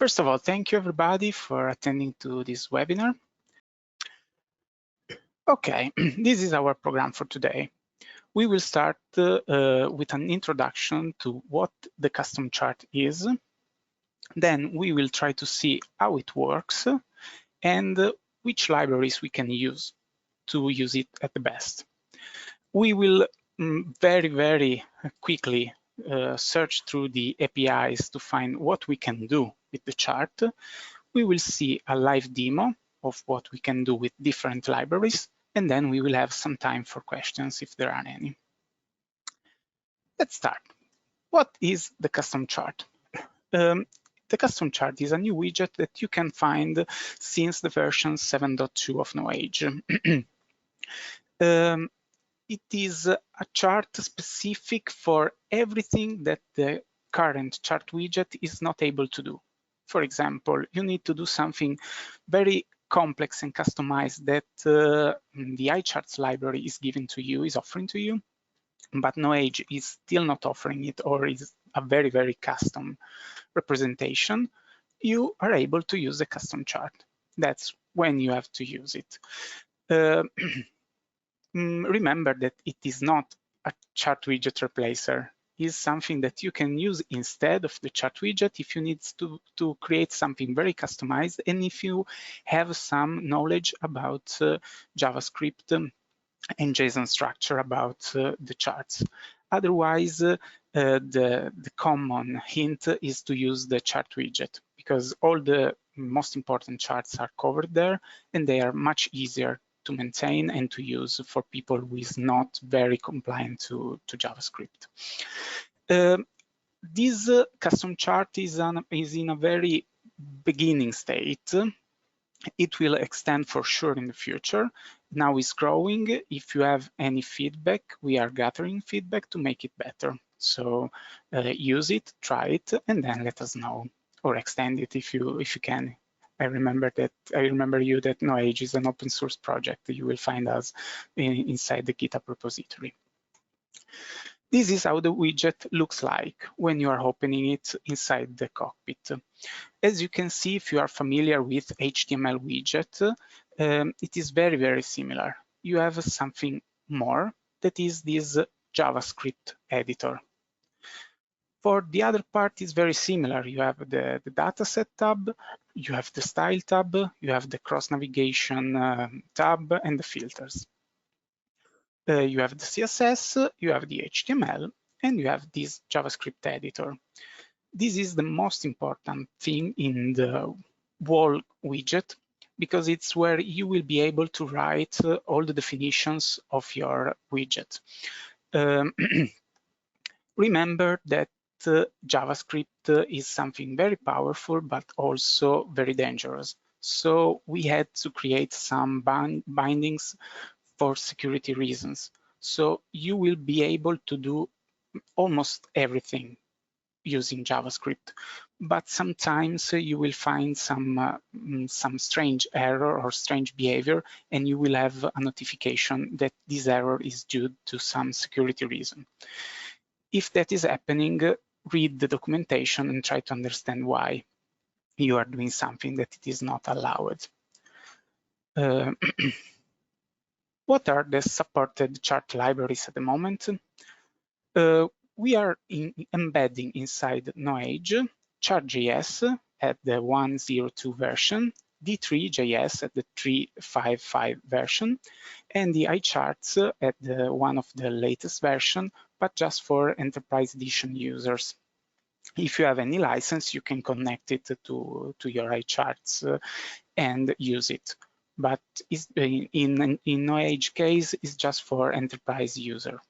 First of all, thank you everybody for attending to this webinar. Okay, this is our program for today. We will start with an introduction to what the custom chart is. Then we will try to see how it works and which libraries we can use to use it at the best. We will very quickly search through the APIs to find what we can do with the chart. We will see a live demo of what we can do with different libraries, and then we will have some time for questions if there are any. Let's start. What is the custom chart? The custom chart is a new widget that you can find since the version 7.2 of Knowage. It is a chart specific for everything that the current chart widget is not able to do. For example, you need to do something very complex and customized that the iCharts library is giving to you, is offering to you, but Knowage is still not offering it, or is a very custom representation. You are able to use the custom chart. That's when you have to use it. Remember that it is not a chart widget replacer. Is something that you can use instead of the chart widget if you need to create something very customized and if you have some knowledge about JavaScript and JSON structure about the charts. Otherwise, the common hint is to use the chart widget because all the most important charts are covered there and they are much easier to maintain and to use for people who is not very compliant to JavaScript. This custom chart is in a very beginning state. It will extend for sure in the future. Now it's growing. If you have any feedback, we are gathering feedback to make it better. So use it, try it, and then let us know, or extend it if you can. I remember you that Knowage is an open source project. You will find us inside the GitHub repository. This is how the widget looks like when you are opening it inside the cockpit. As you can see, if you are familiar with HTML widget, it is very similar. You have something more, that is this JavaScript editor. For the other part, it's very similar. You have the dataset tab, you have the style tab, you have the cross navigation tab, and the filters. You have the CSS, you have the HTML, and you have this JavaScript editor. This is the most important thing in the whole widget because it's where you will be able to write all the definitions of your widget. Remember that JavaScript is something very powerful, but also very dangerous. So we had to create some bindings for security reasons. So you will be able to do almost everything using JavaScript, but sometimes you will find some strange error or strange behavior, and you will have a notification that this error is due to some security reason. If that is happening, read the documentation and try to understand why you are doing something that it is not allowed. What are the supported chart libraries at the moment? We are embedding inside Knowage Chart.js at the 1.02 version, D3.js at the 3.5.5 version, and the iCharts at the one of the latest version, but just for Enterprise Edition users. If you have any license, you can connect it to your iCharts and use it. But in Knowage case, it's just for enterprise user.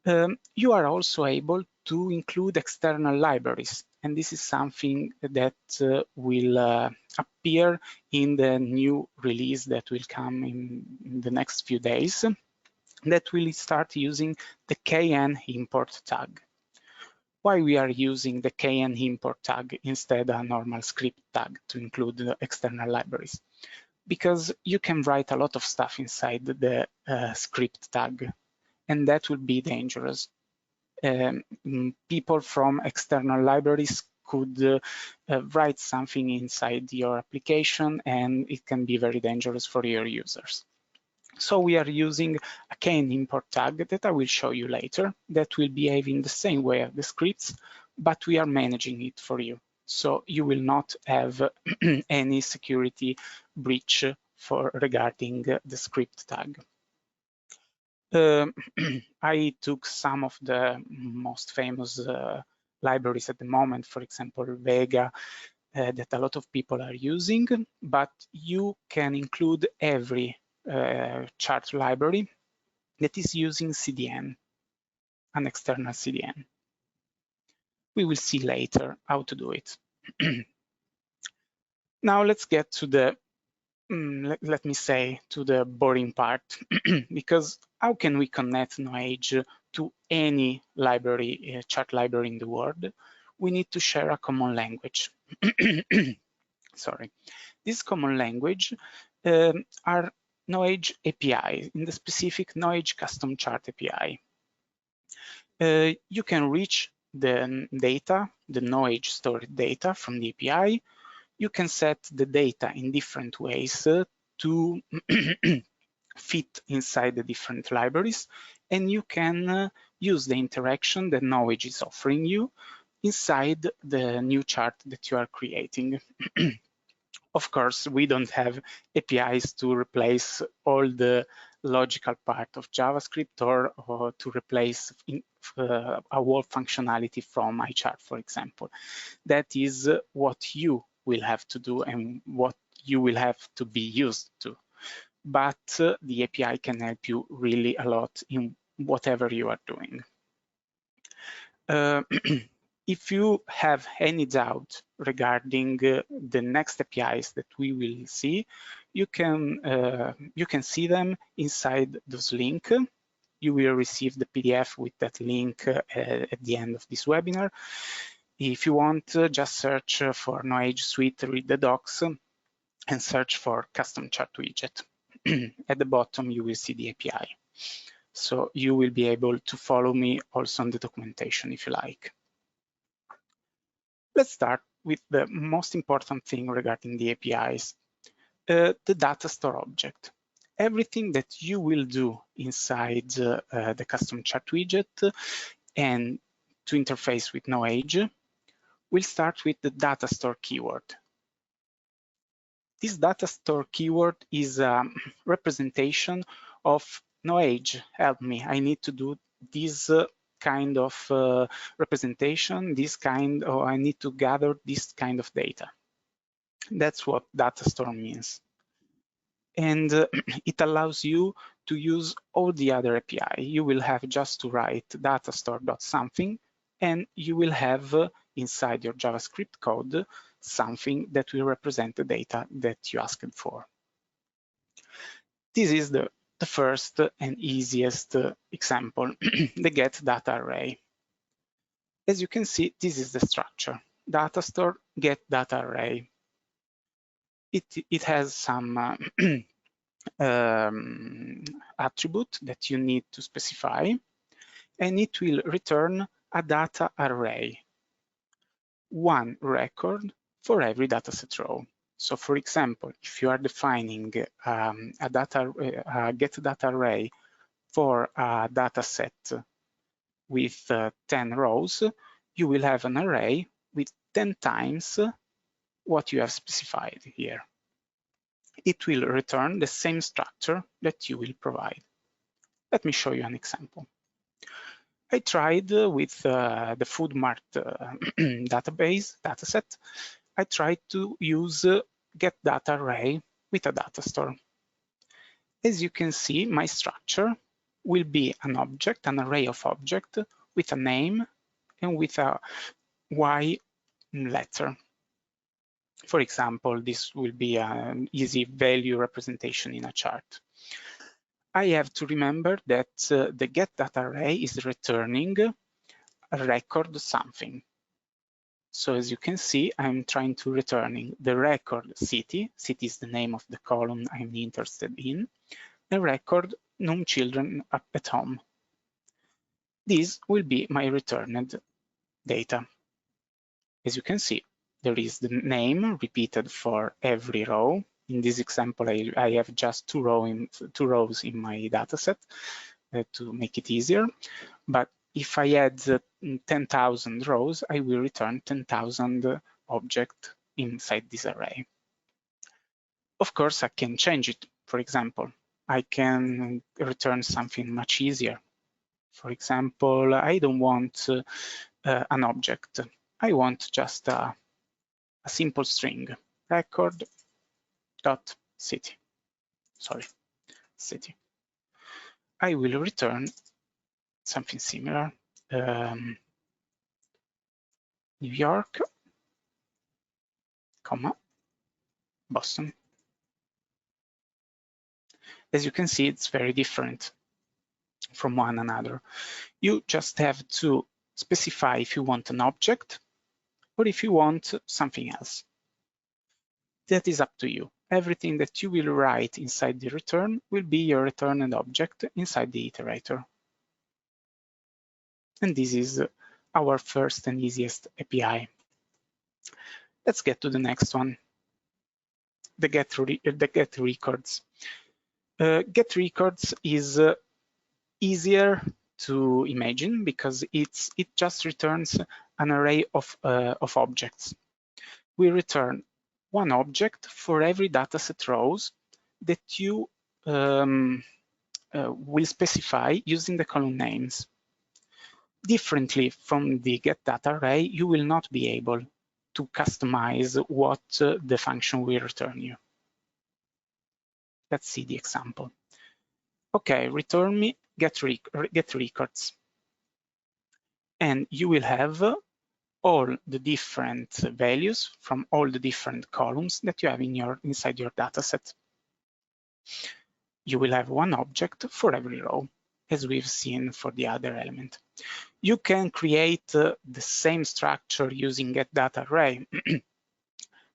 You are also able to include external libraries, and this is something that will appear in the new release that will come in the next few days, that will start using the kn import tag. Why we are using the kn import tag instead of a normal script tag to include the external libraries? Because you can write a lot of stuff inside the script tag, and that would be dangerous. People from external libraries could write something inside your application, and it can be very dangerous for your users. So we are using a can import tag that I will show you later that will behave in the same way as the scripts, but we are managing it for you. So you will not have any security breach regarding the script tag. I took some of the most famous libraries at the moment, for example, Vega, that a lot of people are using, but you can include every chart library that is using CDN, an external CDN. We will see later how to do it. Now let's get to the, let me say, to the boring part, because how can we connect Knowage to any library, chart library in the world? We need to share a common language. Sorry. This common language are Knowage API, in the specific Knowage custom chart API. You can reach the data, the Knowage stored data from the API. You can set the data in different ways to fit inside the different libraries, and you can use the interaction that Knowage is offering you inside the new chart that you are creating. Of course, we don't have APIs to replace all the logical part of JavaScript or to replace a whole functionality from iChart, for example. That is what you will have to do and what you will have to be used to. But the API can help you really a lot in whatever you are doing. If you have any doubt regarding the next APIs that we will see, you can see them inside those links. You will receive the PDF with that link at the end of this webinar. If you want, just search for Knowage Suite, read the docs, and search for custom chart widget. At the bottom, you will see the API. So you will be able to follow me also on the documentation if you like. Let's start with the most important thing regarding the APIs, the Datastore object. Everything that you will do inside the custom chart widget and to interface with Knowage will start with the Datastore keyword. This Datastore keyword is a representation of Knowage. Help me, I need to do this kind of representation, or I need to gather this kind of data. That's what Datastore means. And it allows you to use all the other API. You will have just to write datastore.something, and you will have inside your JavaScript code something that will represent the data that you asked for. This is the first and easiest example, the get data array. As you can see, this is the structure, Datastore get data array. It has some attribute that you need to specify, and it will return a data array, one record for every dataset row. So for example, if you are defining a get data array for a dataset with 10 rows, you will have an array with 10 times what you have specified here. It will return the same structure that you will provide. Let me show you an example. I tried with the food mart dataset. I tried to use get data array with a Datastore. As you can see, my structure will be an object, an array of objects with a name and with a Y letter. For example, this will be an easy value representation in a chart. I have to remember that the get data array is returning a record something. So as you can see, I'm trying to returning the record city. City is the name of the column I'm interested in. The record num children at home. This will be my returned data. As you can see, there is the name repeated for every row. In this example, I have just two rows in my dataset to make it easier. But if I add 10,000 rows, I will return 10,000 objects inside this array. Of course, I can change it. For example, I can return something much easier. For example, I don't want an object. I want just a simple string, record.city. Sorry, city. I will return something similar. New York, comma, Boston. As you can see, it's very different from one another. You just have to specify if you want an object or if you want something else. That is up to you. Everything that you will write inside the return will be your returned object inside the iterator. And this is our first and easiest API. Let's get to the next one, the get records. Get records is easier to imagine because it just returns an array of objects. We return one object for every dataset rows that you will specify using the column names. Differently from the getData array, you will not be able to customize what the function will return you. Let's see the example. Okay, return me get records. And you will have all the different values from all the different columns that you have inside your dataset. You will have one object for every row, as we've seen for the other element. You can create the same structure using getDataArray,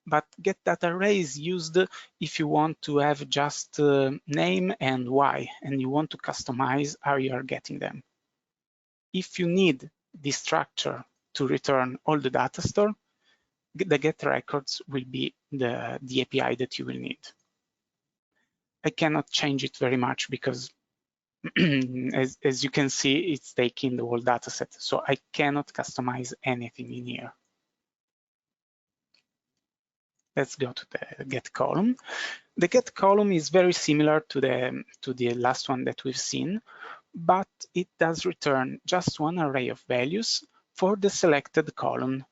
but getDataArray is used if you want to have just name and why, and you want to customize how you are getting them. If you need this structure to return all the data store, the get records will be the API that you will need. I cannot change it very much because as you can see, it's taking the whole data set. So I cannot customize anything in here. Let's go to the get column. The get column is very similar to the last one that we've seen, but it does return just one array of values for the selected column.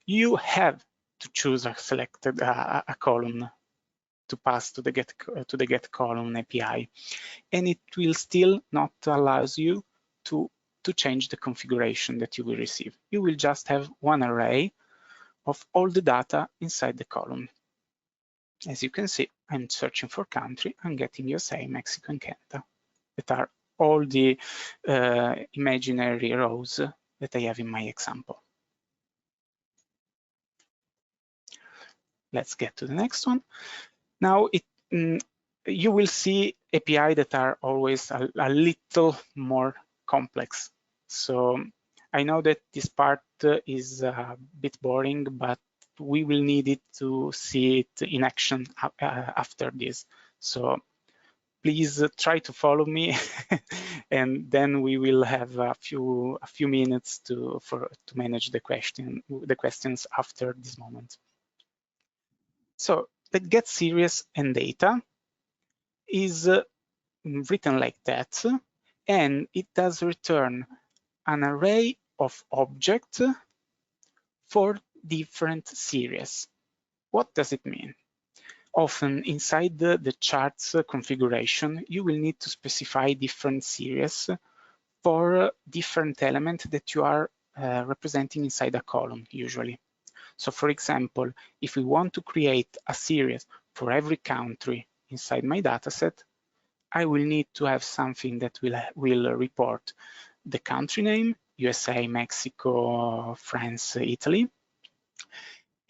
You have to choose a selected a column to pass to the get column API, and it will still not allow you to change the configuration that you will receive. You will just have one array of all the data inside the column. As you can see, I'm searching for country. I'm getting USA, Mexico, and Canada. That are all the imaginary rows that I have in my example. Let's get to the next one. Now, you will see API that are always a little more complex. So I know that this part is a bit boring, but we will need it to see it in action after this. So please try to follow me, and then we will have a few minutes to manage the questions after this moment. So the Getseries and data is written like that, and it does return an array of objects for different series. What does it mean? Often inside the charts configuration, you will need to specify different series for different elements that you are representing inside a column usually. So for example, if we want to create a series for every country inside my dataset, I will need to have something that will report the country name, USA, Mexico, France, Italy,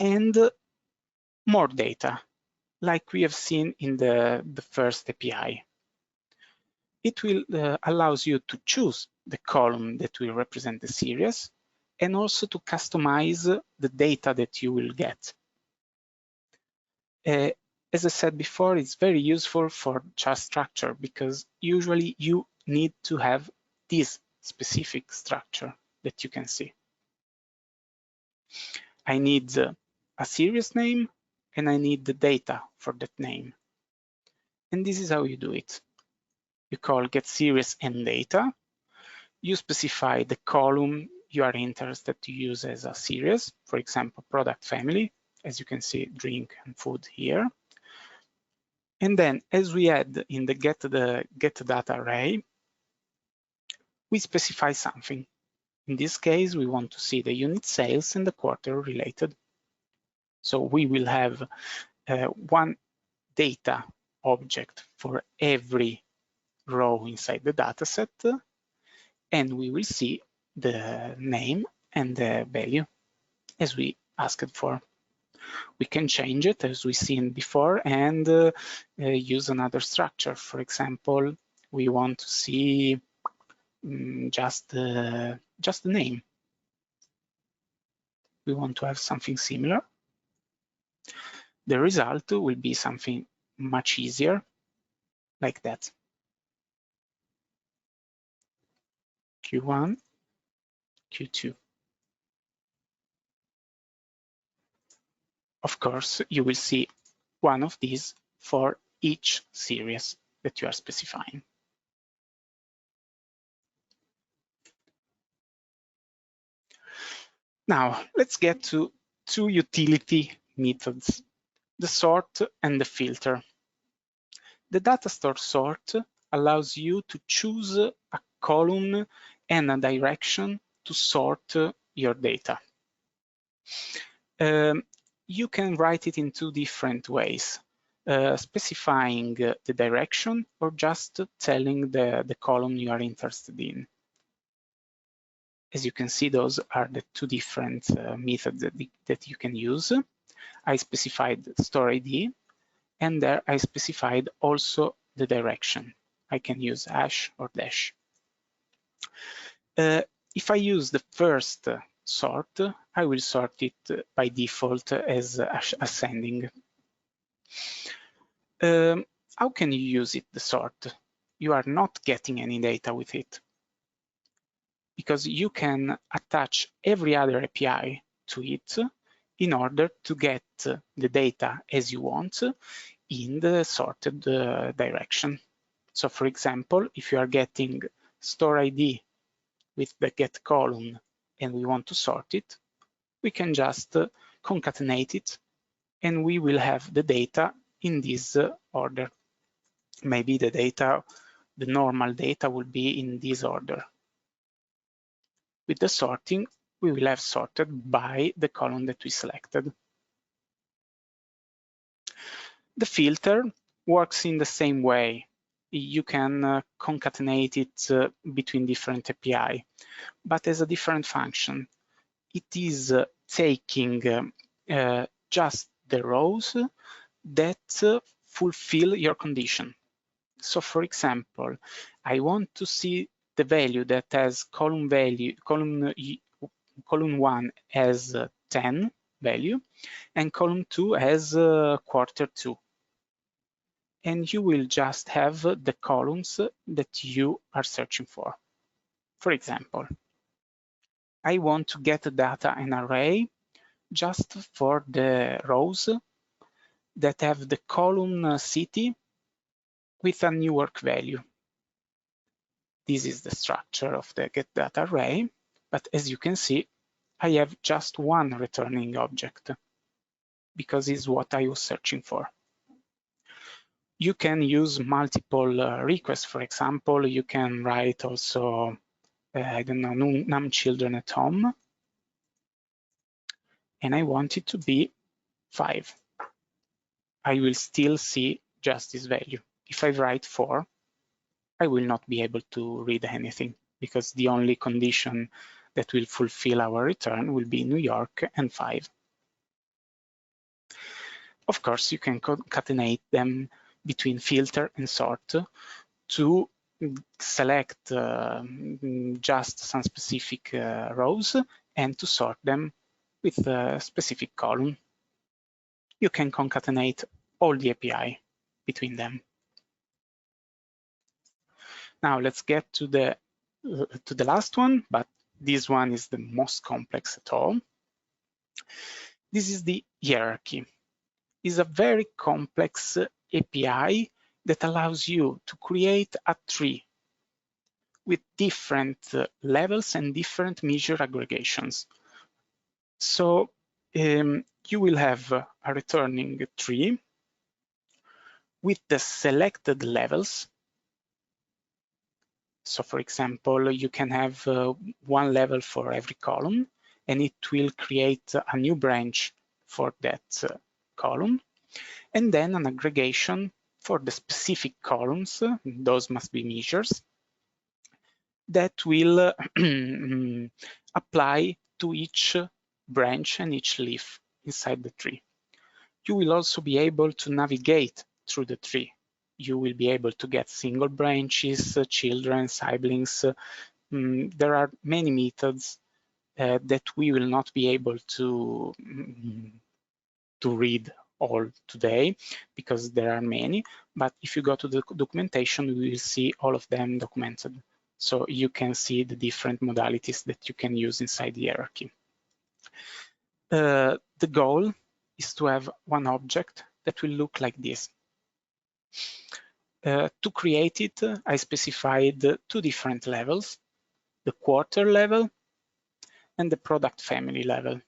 and more data, like we have seen in the first API. It will allows you to choose the column that will represent the series, and also to customize the data that you will get. As I said before, it's very useful for chart structure because usually you need to have this specific structure that you can see. I need a series name and I need the data for that name. And this is how you do it. You call Getseries and data. You specify the column you are interested to use as a series, for example, product family, as you can see, drink and food here. And then as we had in the get data array, we specify something. In this case, we want to see the unit sales and the quarter related. So we will have one data object for every row inside the dataset, and we will see the name and the value as we asked for. We can change it as we seen before and use another structure. For example, we want to see just the name. We want to have something similar. The result will be something much easier, like that. Q1, Q2. Of course, you will see one of these for each series that you are specifying. Now, let's get to two utility methods, the sort and the filter. The Datastore sort allows you to choose a column and a direction to sort your data. You can write it in two different ways, specifying the direction or just telling the column you are interested in. As you can see, those are the two different methods that you can use. I specified store ID, and there I specified also the direction. I can use hash or dash. If I use the first sort, I will sort it by default as ascending. How can you use it, the sort? You are not getting any data with it, because you can attach every other API to it in order to get the data as you want in the sorted direction. So for example, if you are getting store ID with the get column and we want to sort it, we can just concatenate it and we will have the data in this order. Maybe the normal data will be in this order. With the sorting, we will have sorted by the column that we selected. The filter works in the same way. You can concatenate it between different API, but as a different function. It is taking just the rows that fulfill your condition. So for example, I want to see the value that has column 1 has 10 value and column 2 has quarter 2. And you will just have the columns that you are searching for. For example, I want to get data in array just for the rows that have the column city with a Newark value. This is the structure of the get data array, but as you can see, I have just one returning object because it's what I was searching for. You can use multiple requests. For example, you can write also, I don't know, num children at home, and I want it to be 5. I will still see just this value. If I write 4, I will not be able to read anything because the only condition that will fulfill our return will be New York and 5. Of course, you can concatenate them between filter and sort to select just some specific rows and to sort them with a specific column. You can concatenate all the API between them. Now let's get to the last one, but this one is the most complex at all. This is the hierarchy. It's a very complex API that allows you to create a tree with different levels and different measure aggregations. So you will have a returning tree with the selected levels. So for example, you can have one level for every column, and it will create a new branch for that column. And then an aggregation for the specific columns, those must be measures, that will apply to each branch and each leaf inside the tree. You will also be able to navigate through the tree. You will be able to get single branches, children, siblings. There are many methods that we will not be able to read all today because there are many, but if you go to the documentation, you will see all of them documented. So you can see the different modalities that you can use inside the hierarchy. The goal is to have one object that will look like this. To create it, I specified two different levels, the quarter level and the product family level.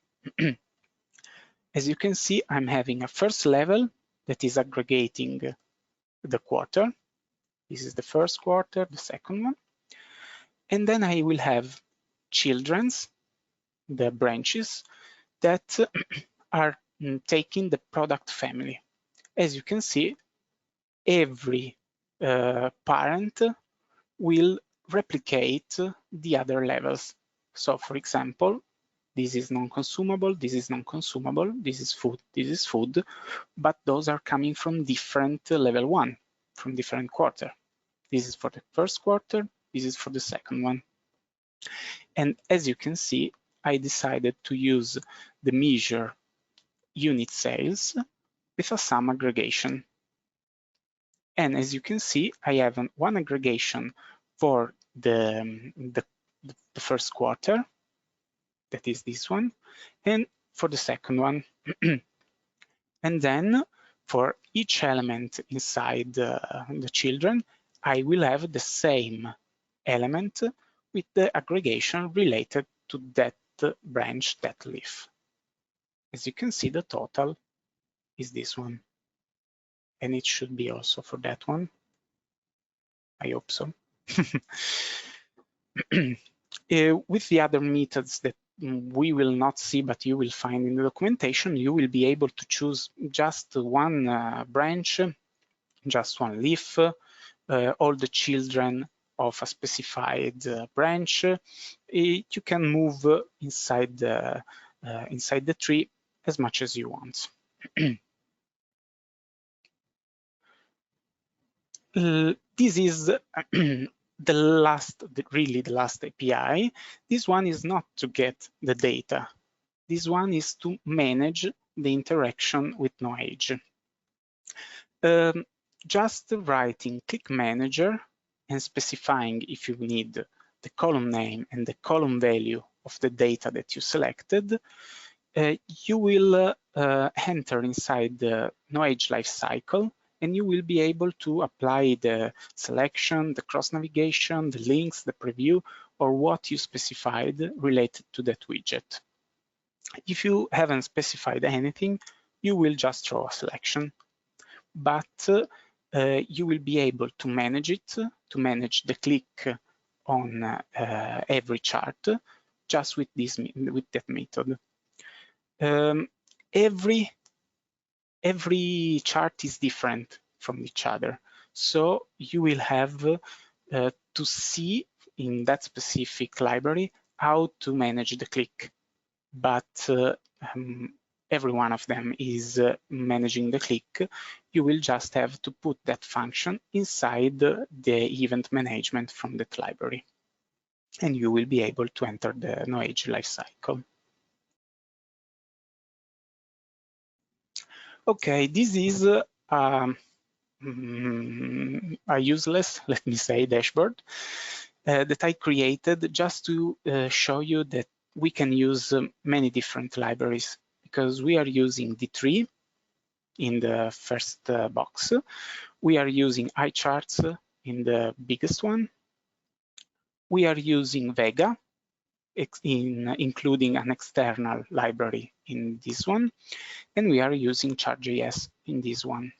As you can see, I'm having a first level that is aggregating the quarter. This is the first quarter, the second one. And then I will have children's, the branches, that are taking the product family. As you can see, every parent will replicate the other levels. So for example, this is non-consumable, this is non-consumable, this is food, but those are coming from different level 1, from different quarter. This is for the first quarter, this is for the second one. And as you can see, I decided to use the measure unit sales with a sum aggregation. And as you can see, I have one aggregation for the first quarter, that is this one, and for the second one. And then for each element inside the children, I will have the same element with the aggregation related to that branch, that leaf. As you can see, the total is this one. And it should be also for that one. I hope so. With the other methods that we will not see, but you will find in the documentation, you will be able to choose just one branch, just one leaf, all the children of a specified branch. You can move inside the tree as much as you want. This is really the last API. This one is not to get the data. This one is to manage the interaction with Knowage. Just writing click manager and specifying if you need the column name and the column value of the data that you selected, you will enter inside the Knowage lifecycle, and you will be able to apply the selection, the cross navigation, the links, the preview, or what you specified related to that widget. If you haven't specified anything, you will just throw a selection, but you will be able to manage it, to manage the click on every chart just with that method. Every chart is different from each other, so you will have to see in that specific library how to manage the click, but every one of them is managing the click. You will just have to put that function inside the event management from that library. and you will be able to enter the Knowage lifecycle. Okay, this is a useless, let me say, dashboard that I created just to show you that we can use many different libraries, because we are using D3 in the first box. We are using iCharts in the biggest one. We are using Vega, including an external library in this one. And we are using Chart.js in this one.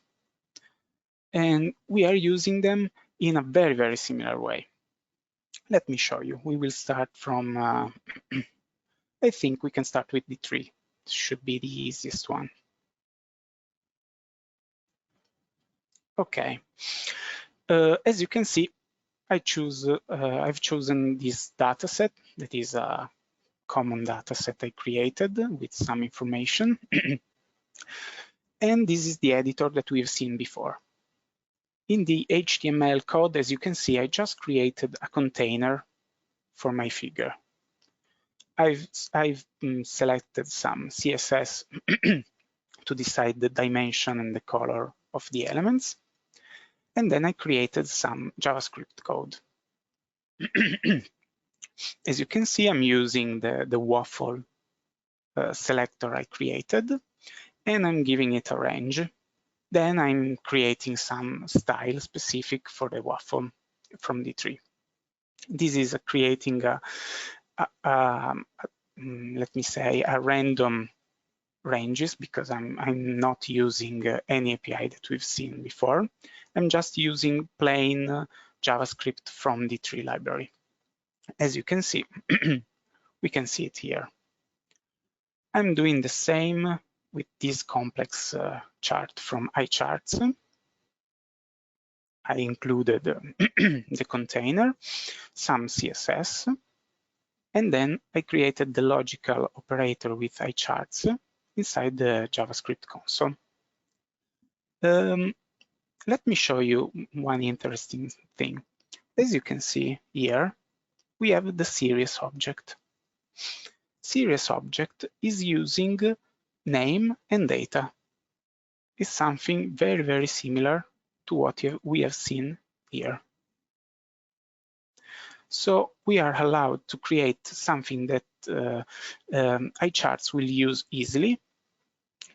And we are using them in a very, very similar way. Let me show you. We will start from, I think we can start with D3. It should be the easiest one. Okay. As you can see, I've chosen this dataset that is a common dataset I created with some information. And this is the editor that we've seen before. In the HTML code, as you can see, I just created a container for my figure. I've selected some CSS to decide the dimension and the color of the elements. And then I created some JavaScript code. As you can see, I'm using the waffle selector I created, and I'm giving it a range. Then I'm creating some style specific for the waffle from D3. This is creating let me say, a random ranges, because I'm not using any API that we've seen before. I'm just using plain JavaScript from D3 library. As you can see, we can see it here. I'm doing the same with this complex chart from iCharts. I included the container, some CSS, and then I created the logical operator with iCharts inside the JavaScript console. Let me show you one interesting thing. As you can see here, we have the series object. Series object is using name and data. It's something very, very similar to what we have seen here. So we are allowed to create something that iCharts will use easily,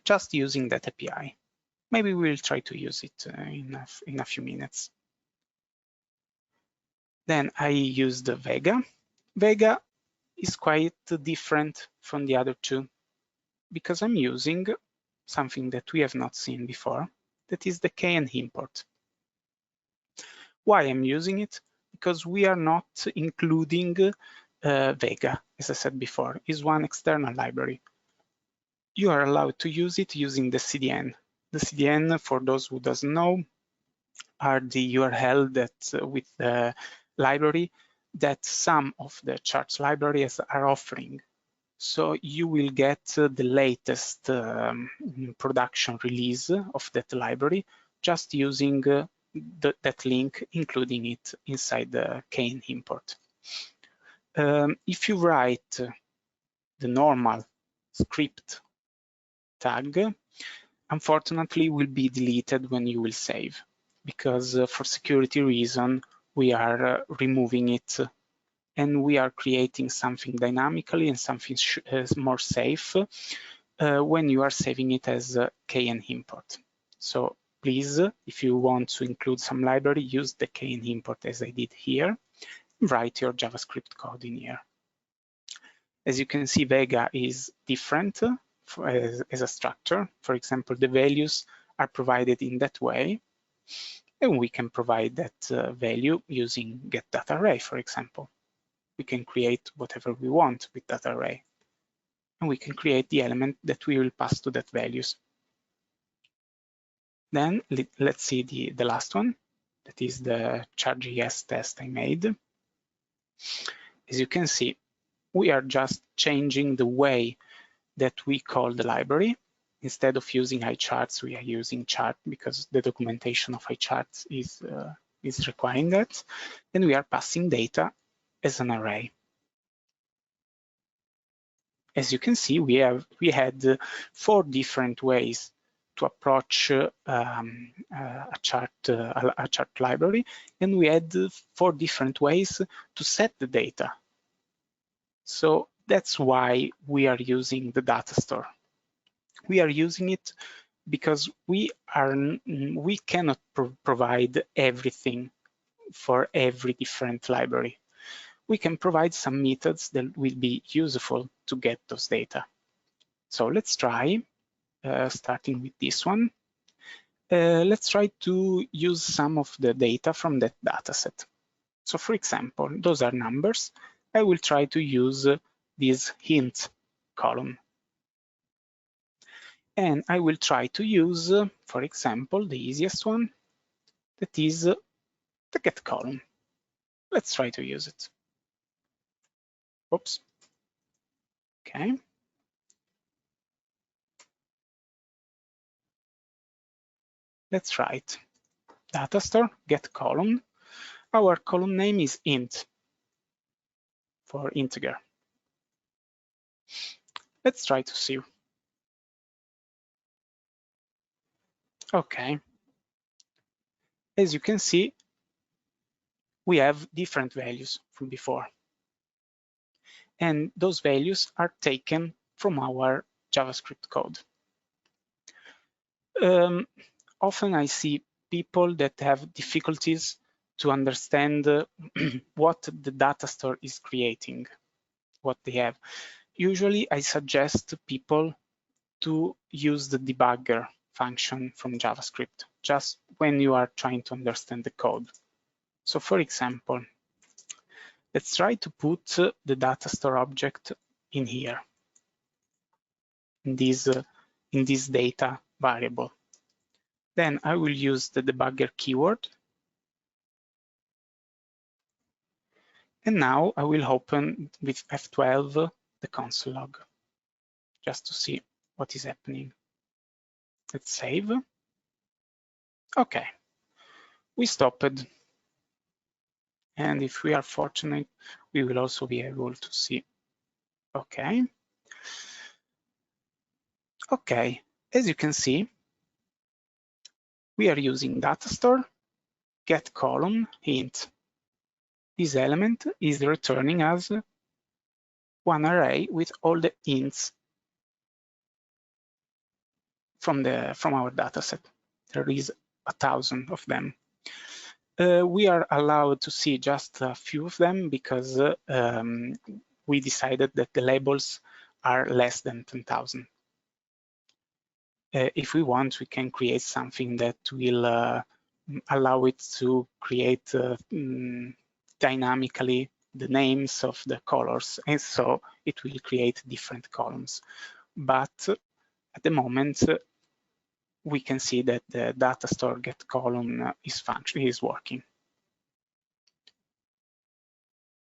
just using that API. Maybe we'll try to use it in a few minutes. Then I used Vega. Vega is quite different from the other two, because I'm using something that we have not seen before, that is the KN import. Why I'm using it? Because we are not including Vega, as I said before, is one external library. You are allowed to use it using the CDN. The CDN, for those who doesn't know, are the URL that with the library that some of the charts libraries are offering. So you will get the latest production release of that library just using that link, including it inside the KN import. If you write the normal script tag, unfortunately will be deleted when you will save, because for security reason we are removing it, and we are creating something dynamically and something more safe when you are saving it as KN import. So please, if you want to include some library, use the KN import as I did here. Write your JavaScript code in here. As you can see, Vega is different as a structure. For example, the values are provided in that way, and we can provide that value using getDataArray, for example. We can create whatever we want with that array, and we can create the element that we will pass to that values. Then let's see the last one, that is the Chart.js test I made. As you can see, we are just changing the way that we call the library. Instead of using iCharts, we are using chart, because the documentation of iCharts is requiring that. And we are passing data as an array. As you can see, we had 4 different ways to approach a chart library, and we had 4 different ways to set the data. So that's why we are using the Datastore. We are using it because we cannot provide everything for every different library. We can provide some methods that will be useful to get those data. So let's try, starting with this one. Let's try to use some of the data from that dataset. So for example, those are numbers. I will try to use this hint column. And I will try to use, for example, the easiest one, that is the get column. Let's try to use it. Oops. Okay. Let's write Datastore get column. Our column name is int for integer. Let's try to see. Okay. As you can see, we have different values from before. And those values are taken from our JavaScript code. Often I see people that have difficulties to understand what the Datastore is creating, what they have. Usually I suggest people to use the debugger function from JavaScript, just when you are trying to understand the code. So for example, let's try to put the Datastore object in here, in this data variable. Then I will use the debugger keyword. And now I will open with F12 the console log, just to see what is happening. Let's save. Okay, we stopped. And if we are fortunate, we will also be able to see. Okay. Okay, as you can see, we are using Datastore get column int. This element is returning us one array with all the ints from our dataset. There is 1,000 of them. We are allowed to see just a few of them because we decided that the labels are less than 10,000. If we want, we can create something that will allow it to create dynamically the names of the colors, and so it will create different columns. But at the moment, we can see that the Datastore get column is working.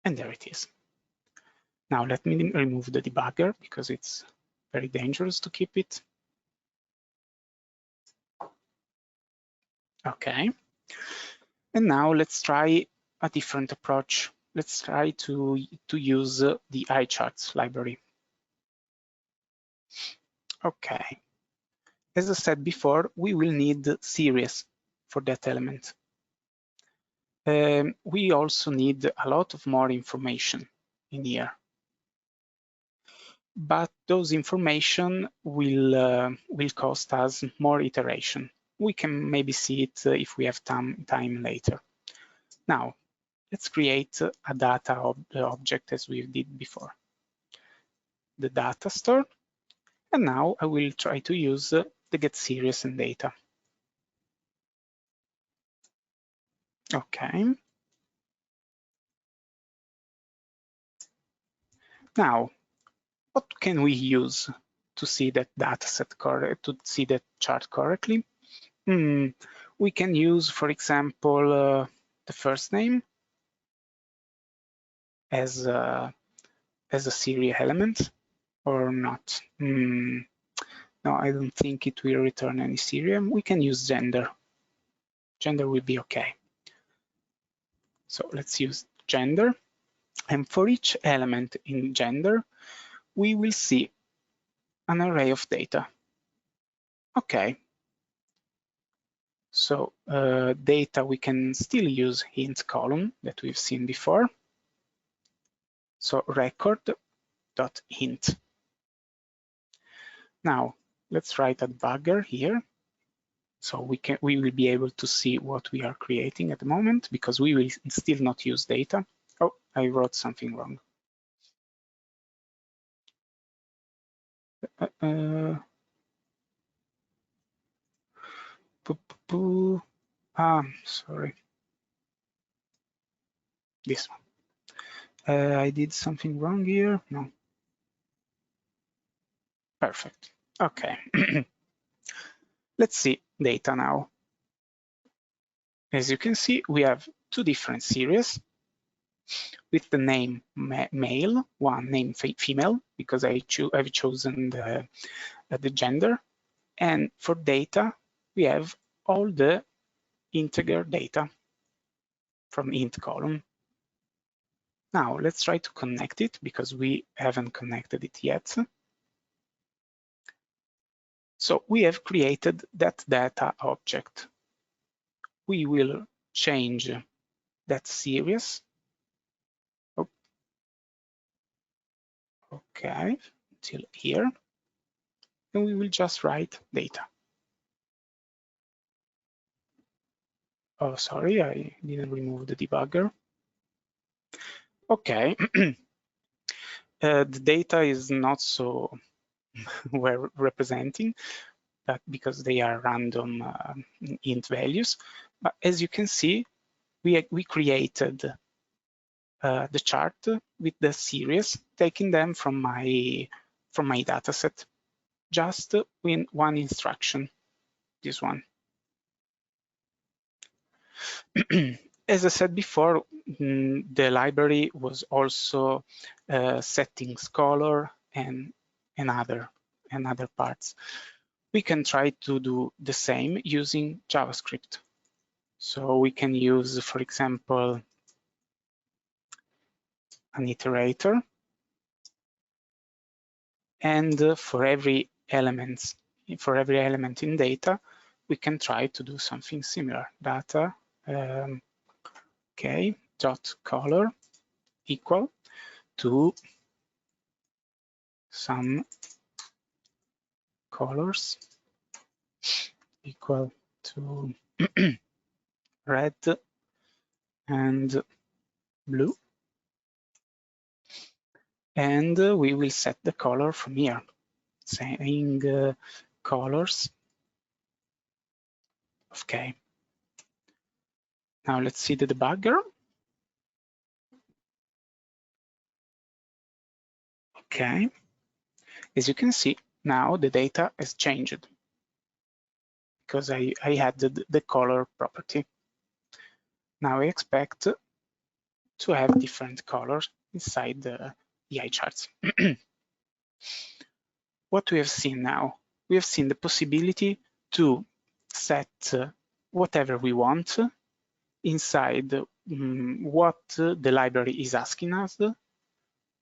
And there it is. Now let me remove the debugger because it's very dangerous to keep it. Okay. And now let's try a different approach. Let's try to use the iCharts library. Okay. As I said before, we will need series for that element. We also need a lot of more information in here. But those information will cost us more iteration. We can maybe see it if we have time later. Now, let's create a data object as we did before. The Datastore, and now I will try to use the Getseries and data. Okay. Now, what can we use to see that dataset correct, to see that chart correctly? We can use, for example, the first name as a series element, or not. No, I don't think it will return any series. We can use gender. Gender will be okay. So let's use gender. And for each element in gender, we will see an array of data. Okay. So data, we can still use int column that we've seen before. So record.int. Now let's write a debugger here. So we will be able to see what we are creating at the moment, because we will still not use data. Oh, I wrote something wrong. Sorry. This one. I did something wrong here. No. Perfect. Okay. Let's see data now. As you can see, we have two different series with the name male, one name female, because I've chosen the gender. And for data, we have all the integer data from int column. Now let's try to connect it, because we haven't connected it yet. So we have created that data object. We will change that series. Oh, okay, till here. And we will just write data. Oh, sorry, I didn't remove the debugger. Okay, the data is not so well representing, but because they are random int values. But as you can see, we created the chart with the series, taking them from my dataset, just in one instruction, this one. As I said before, the library was also settings color and other parts. We can try to do the same using JavaScript. So we can use, for example, an iterator, and for every element in data, we can try to do something similar. Data okay, dot color equal to some colors equal to red and blue, and we will set the color from here, saying colors. Okay. Now let's see the debugger. Okay. As you can see, now the data has changed because I added the color property. Now I expect to have different colors inside the eye charts. What we have seen now, we have seen the possibility to set whatever we want inside what the library is asking us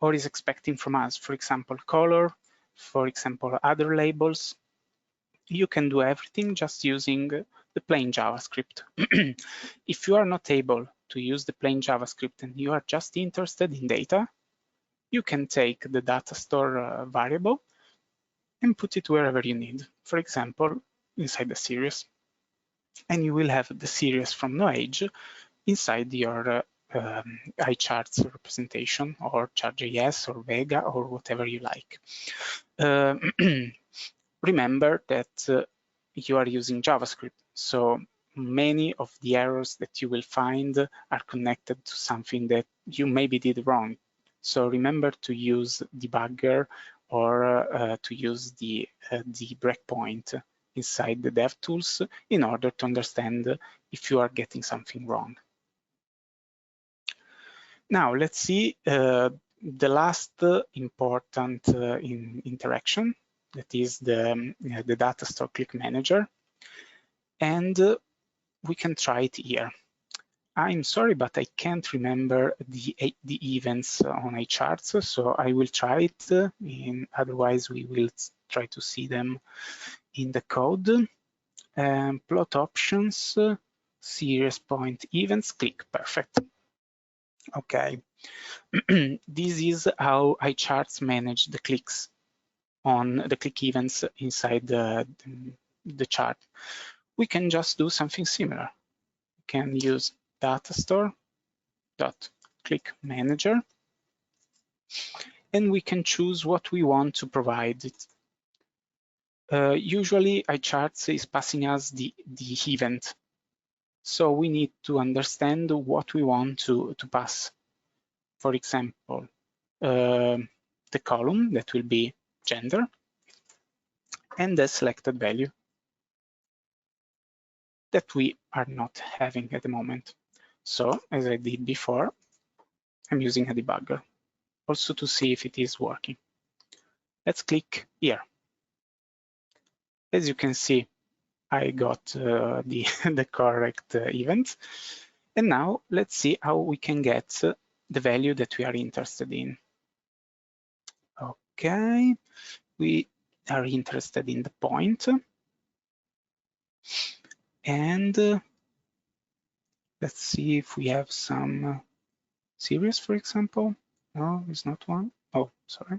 or is expecting from us. For example, color, for example, other labels. You can do everything just using the plain JavaScript. If you are not able to use the plain JavaScript and you are just interested in data, you can take the Datastore variable and put it wherever you need. For example, inside the series. And you will have the series from Knowage inside your iCharts representation, or Chart.js or Vega or whatever you like. Remember that you are using JavaScript, so many of the errors that you will find are connected to something that you maybe did wrong. So remember to use Debugger or to use the breakpoint inside the DevTools in order to understand if you are getting something wrong. Now let's see the last important interaction, that is the Datastore Click Manager, and we can try it here. I'm sorry, but I can't remember the events on iCharts, so I will try it. Otherwise, we will try to see them in the code. Plot options, series point events, click, perfect. Okay, this is how iCharts manage the clicks on the click events inside the chart. We can just do something similar. We can use Datastore dot click manager, and we can choose what we want to provide it. Usually iCharts is passing us the event, so we need to understand what we want to pass. For example, the column that will be gender and the selected value that we are not having at the moment. So as I did before, I'm using a debugger also to see if it is working. Let's click here. As you can see, I got the correct event. And now let's see how we can get the value that we are interested in. Okay, we are interested in the point. And let's see if we have some series, for example. No, it's not one. Oh, sorry.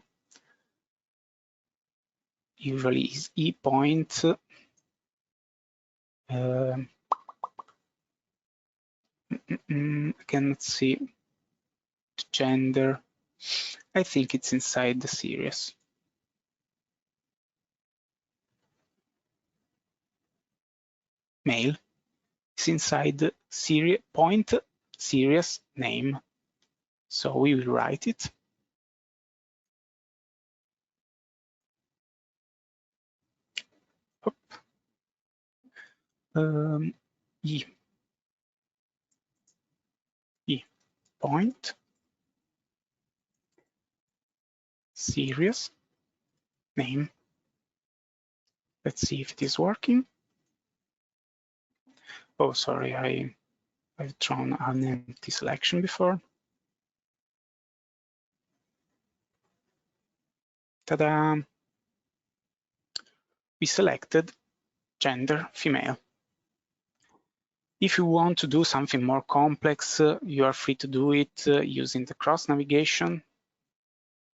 Usually is e point. I cannot see gender. I think it's inside the series. Male is inside the series point series name. So we will write it. E point series name. Let's see if it is working. Oh, sorry, I've thrown an empty selection before. Ta-da! We selected gender female. If you want to do something more complex, you are free to do it using the cross navigation.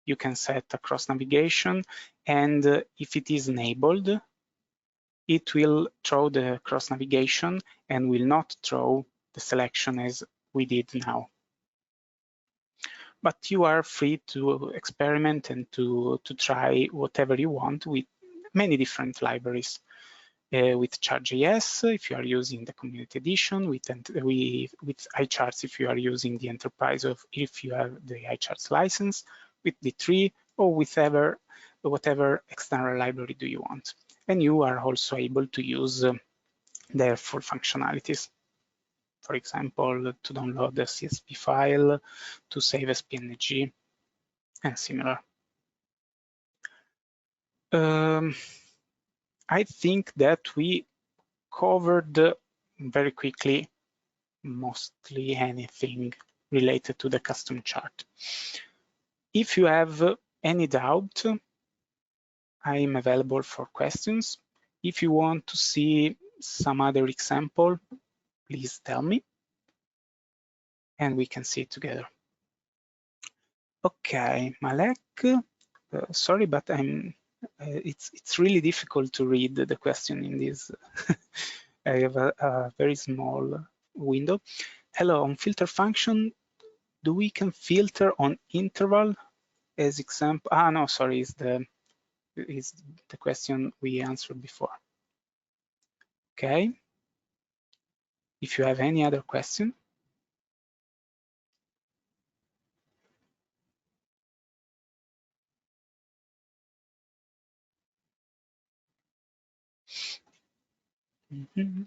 You can set a cross navigation, and if it is enabled, it will throw the cross navigation and will not throw the selection as we did now. But you are free to experiment and to try whatever you want with many different libraries. With Chart.js, if you are using the community edition, with iCharts, if you are using the enterprise, if you have the iCharts license, with D3, or with whatever external library do you want. And you are also able to use their full functionalities. For example, to download the CSV file, to save as PNG, and similar. I think that we covered very quickly mostly anything related to the custom chart. If you have any doubt, I am available for questions. If you want to see some other example, please tell me and we can see it together. Okay, Malek, sorry, but it's really difficult to read the question in this. I have a very small window. Hello, on filter function, do we can filter on interval as example? No, sorry, is the question we answered before. Okay. If you have any other question. Mm-hmm.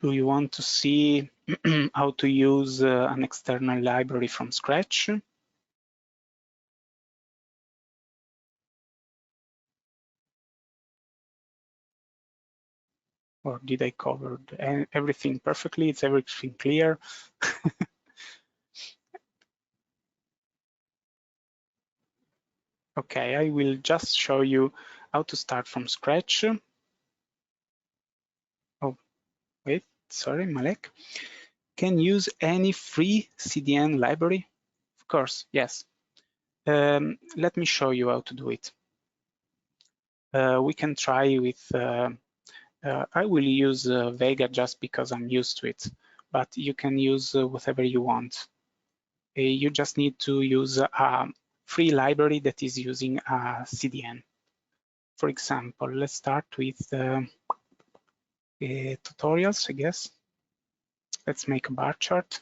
Do you want to see how to use an external library from scratch? Or did I cover everything perfectly? Is everything clear? Okay, I will just show you how to start from scratch. Oh, wait, sorry, Malek. Can use any free CDN library? Of course, yes. Let me show you how to do it. We can try with, I will use Vega just because I'm used to it, but you can use whatever you want. You just need to use a free library that is using a CDN. For example, let's start with tutorials, I guess. Let's make a bar chart.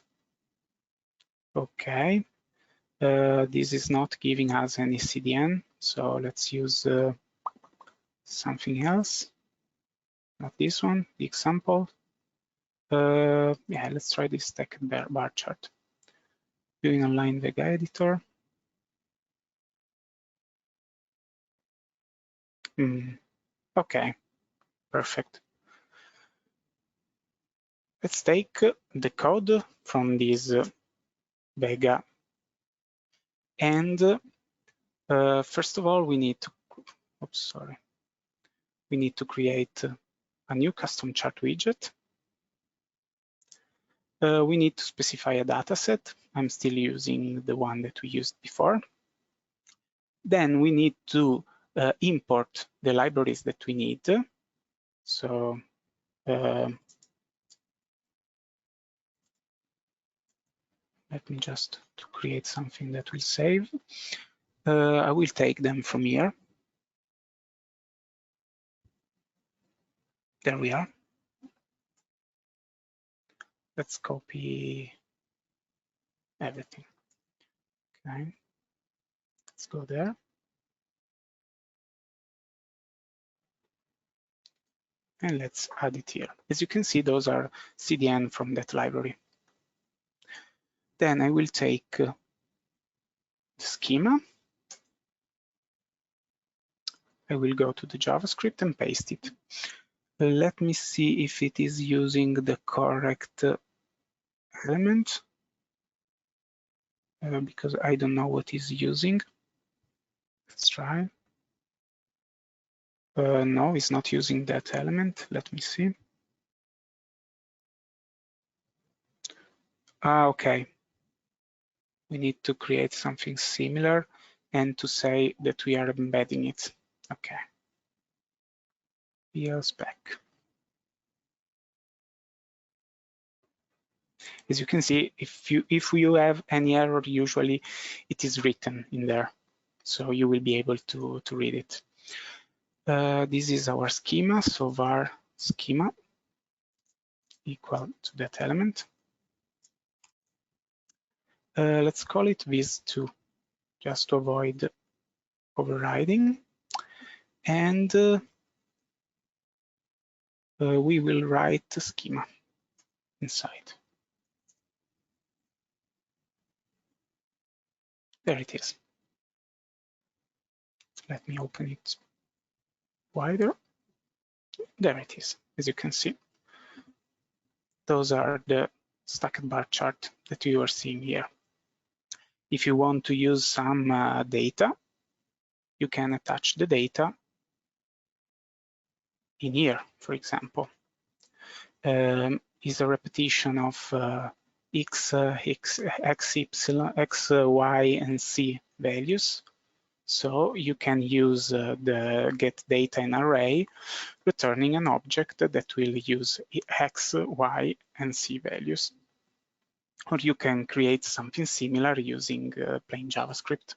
Okay, this is not giving us any CDN, so let's use something else. Not this one, the example. Yeah, let's try this stacked bar chart. Doing online Vega editor. Okay, perfect. Let's take the code from this Vega. And first of all, we need to, oops, sorry. We need to create a new custom chart widget. We need to specify a dataset. I'm still using the one that we used before. Then we need to import the libraries that we need. So let me just to create something that will save. I will take them from here. There we are. Let's copy everything. Okay, let's go there. And let's add it here. As you can see, those are CDN from that library. Then I will take the schema. I will go to the JavaScript and paste it. Let me see if it is using the correct element, because I don't know what is using. Let's try. No, it's not using that element. Let me see. Okay. We need to create something similar and to say that we are embedding it. Okay. spec. As you can see, if you have any error, usually it is written in there, so you will be able to read it. This is our schema, so var schema equal to that element. Let's call it vis2 just to avoid overriding, and we will write the schema inside. There it is. Let me open it wider. There it is. As you can see, those are the stacked bar chart that you are seeing here. If you want to use some data, you can attach the data in here, for example. Is a repetition of x, y, and z values. So you can use the get data in array, returning an object that will use x, y, and z values. Or you can create something similar using plain JavaScript.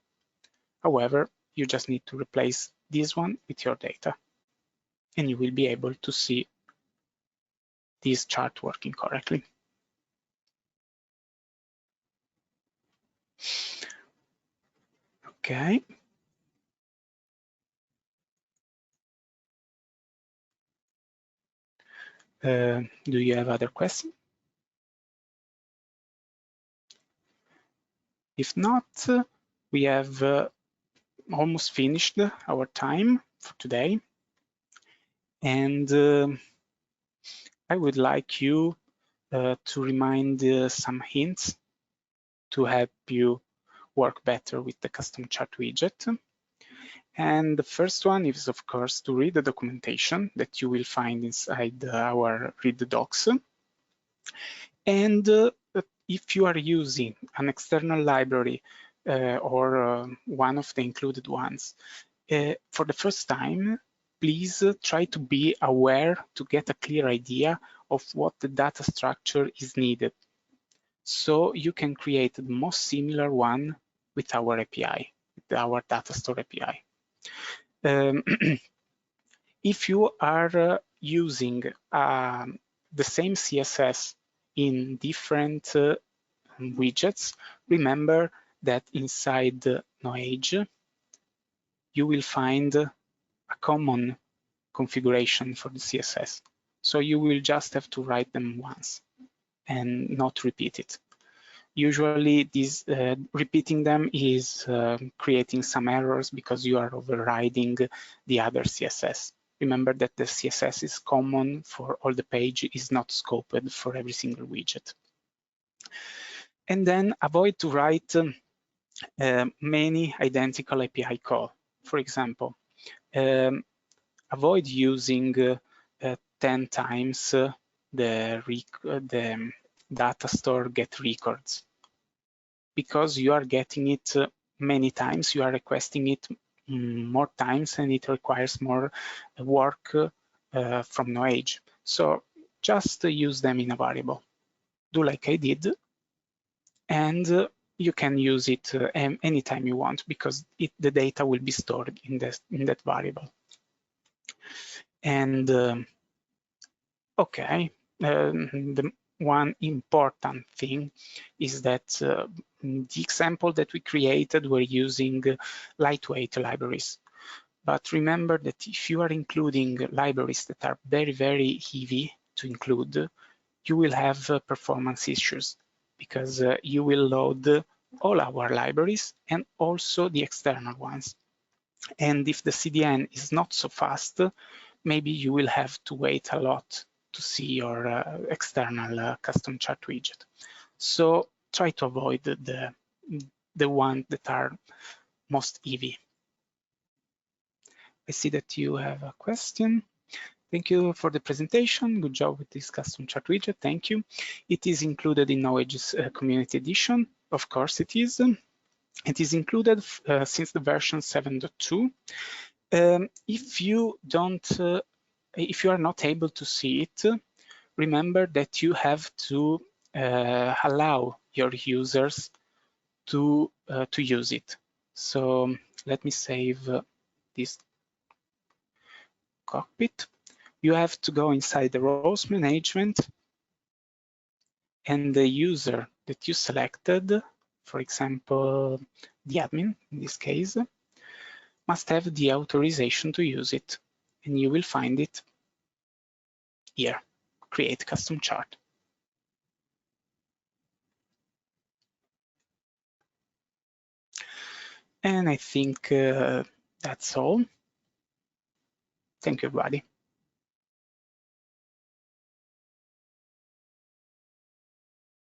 However, you just need to replace this one with your data, and you will be able to see this chart working correctly. Okay. Do you have other questions? If not, we have almost finished our time for today. And I would like you to remind some hints to help you work better with the custom chart widget. And the first one is, of course, to read the documentation that you will find inside our read the docs. And if you are using an external library or one of the included ones, for the first time, please try to be aware to get a clear idea of what the data structure is needed, so you can create the most similar one with our API, with our Datastore API. If you are using the same CSS in different widgets, remember that inside Knowage, you will find a common configuration for the CSS. So you will just have to write them once and not repeat it. Usually this repeating them is creating some errors because you are overriding the other CSS. Remember that the CSS is common for all the page, is not scoped for every single widget. And then avoid to write many identical API call. For example, avoid using 10 times the Datastore get records, because you are getting it many times, you are requesting it more times, and it requires more work from Knowage. So just use them in a variable. Do like I did, and you can use it anytime you want, because the data will be stored in that variable. And okay, the one important thing is that the example that we created were using lightweight libraries. But remember that if you are including libraries that are very, very heavy to include, you will have performance issues, because you will load all our libraries and also the external ones. And if the CDN is not so fast, maybe you will have to wait a lot to see your external custom chart widget. So try to avoid the ones that are most heavy. I see that you have a question. Thank you for the presentation. Good job with this custom chart widget. Thank you. It is included in Knowage's Community Edition. Of course it is. It is included since the version 7.2. If you are not able to see it, remember that you have to allow your users to use it. So let me save this cockpit. You have to go inside the roles management, and the user that you selected, for example, the admin in this case, must have the authorization to use it, and you will find it here, create custom chart. And I think that's all. Thank you, everybody.